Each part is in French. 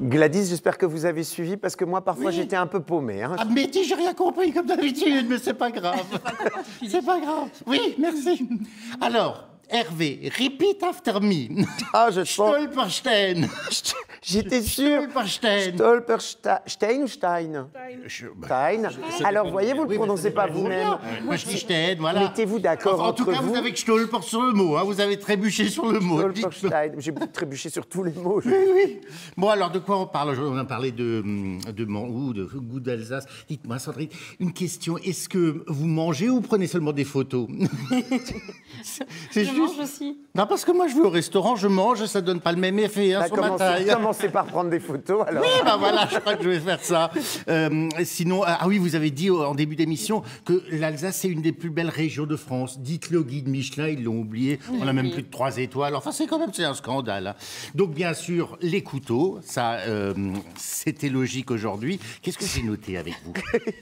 Gladys, j'espère que vous avez suivi, parce que moi, parfois, j'étais un peu paumé. Hein. Ah, mais dis, j'ai rien compris comme d'habitude, mais c'est pas grave. C'est pas grave. Oui, merci. Alors, Hervé, repeat after me. Ah, je sens... Stolperstein. J'étais sûr. Stolperstein. Stolperstein ou Stein? Stein. Alors, voyez, vous ne le prononcez pas vous-même. Moi, je dis Stein, voilà. Mettez-vous d'accord En tout entre cas, vous. vous avez Stolper sur le mot, hein. Vous avez trébuché sur le mot. Stolperstein. J'ai trébuché sur tous les mots. Oui, oui. Bon, alors, de quoi on parle? On a parlé de goût d'Alsace. Dites-moi, Sandrine, une question. Est-ce que vous mangez ou vous prenez seulement des photos? Je mange aussi. Non, parce que moi, je vais au restaurant, je mange, ça donne pas le même effet hein, sur ma taille. Commencez par prendre des photos, alors. Oui, bah voilà, je crois que je vais faire ça. Sinon, ah oui, vous avez dit en début d'émission que l'Alsace, c'est une des plus belles régions de France. Dites-le au guide Michelin, ils l'ont oublié. On a même plus de 3 étoiles. Enfin, c'est quand même un scandale. Hein. Donc, bien sûr, les couteaux, ça, c'était logique aujourd'hui. Qu'est-ce que j'ai noté avec vous?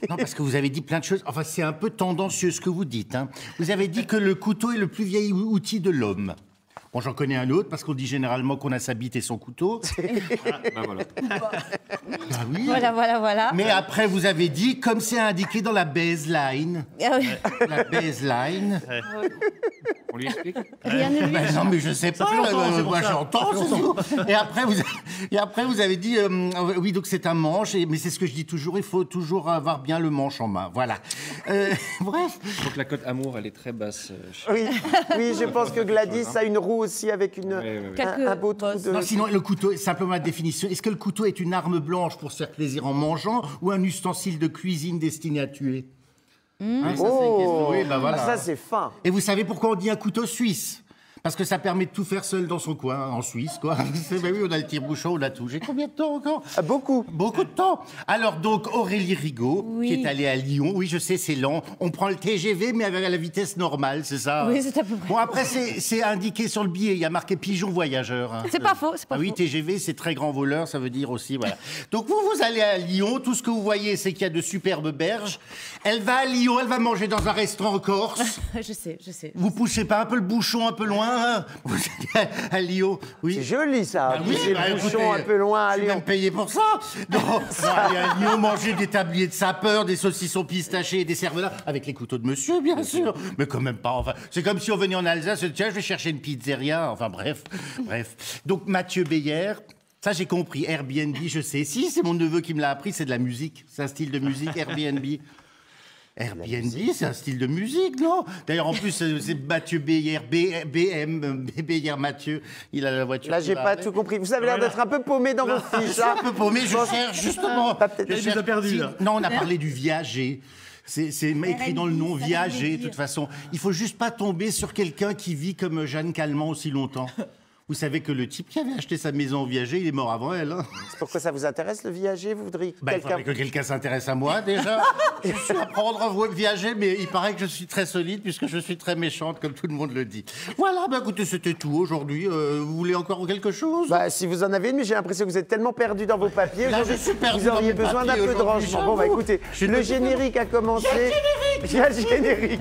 Non, parce que vous avez dit plein de choses. Enfin, c'est un peu tendancieux ce que vous dites. Hein. Vous avez dit que le couteau est le plus vieil outil de l'homme. Bon, j'en connais un autre, parce qu'on dit généralement qu'on a sa bite et son couteau. Bah voilà. Ah oui. Voilà. Mais après, vous avez dit, comme c'est indiqué dans la baseline. La baseline. On lui explique? Rien ne lui Ben non, mais je sais pas. Moi, j'entends. Et après, vous avez dit, oui, donc c'est un manche. Mais c'est ce que je dis toujours, il faut toujours avoir bien le manche en main. Voilà. Bref. Donc la cote amour, elle est très basse. Oui, je pense que Gladys a une roue aussi avec un beau trou de... Non, sinon, le couteau, simplement la définition. Est-ce que le couteau est une arme blanche pour se faire plaisir en mangeant ou un ustensile de cuisine destiné à tuer? Hein, ça, c'est une question. Oui, bah voilà. Ça, c'est fin. Et vous savez pourquoi on dit un couteau suisse? Parce que ça permet de tout faire seul dans son coin, en Suisse, quoi. Ben oui, on a le tire-bouchon, on a tout. J'ai combien de temps encore? Beaucoup. Beaucoup de temps. Alors donc, Aurélie Rigaud, qui est allée à Lyon. Oui, je sais, c'est lent. On prend le TGV, mais avec la vitesse normale, c'est ça? Oui, c'est à peu près. Bon, après, c'est indiqué sur le billet. Il y a marqué pigeon voyageur. Hein. C'est pas faux, c'est pas oui, faux. TGV, c'est très grand voleur, ça veut dire aussi, voilà. Donc vous allez à Lyon. Tout ce que vous voyez, c'est qu'il y a de superbes berges. Elle va à Lyon, elle va manger dans un restaurant corse. Je sais. Vous poussez pas un peu le bouchon un peu loin hein? Vous êtes à Lyon, oui. C'est joli, ça. Oui, Pousser le bouchon écoutez, un peu loin à je suis Lyon. même payé pour ça. Non, aller à Lyon manger des tabliers de sapeur, des saucissons pistachés et des cervelas avec les couteaux de monsieur, bien sûr. Mais quand même pas. Enfin, c'est comme si on venait en Alsace, tiens, je vais chercher une pizzeria. Enfin, bref. Donc, Mathieu Beyer. Ça, j'ai compris. Airbnb, je sais. Si, c'est mon neveu qui me l'a appris, c'est de la musique. C'est un style de musique, Airbnb. Airbnb, c'est un style de musique, non? D'ailleurs, en plus, c'est Mathieu Beyer, Beyer Mathieu. Il a la voiture. Là, j'ai pas tout compris. Vous avez l'air d'être un peu paumé dans vos fiches. Je suis un peu paumé, je cherche justement. peut-être Je cherche- perdu, là. Non, on a parlé du viager. C'est écrit dans le nom, viager, de toute façon. Il faut juste pas tomber sur quelqu'un qui vit comme Jeanne Calment aussi longtemps. Vous savez que le type qui avait acheté sa maison au viager, il est mort avant elle. Hein. Pourquoi ça vous intéresse, le viager? Vous voudriez Il faudrait que quelqu'un s'intéresse à moi, déjà. Je suis à prendre à viager, mais il paraît que je suis très solide, puisque je suis très méchante, comme tout le monde le dit. Voilà, écoutez, c'était tout aujourd'hui. Vous voulez encore quelque chose? Si vous en avez une, mais j'ai l'impression que vous êtes tellement perdu dans vos papiers. Là, je suis perdu vous auriez dans mes besoin d'un papiers peu de aujourd'hui, rangement. Bon, j'avoue. écoutez, Je suis le désolé. générique a commencé. Il y a le générique.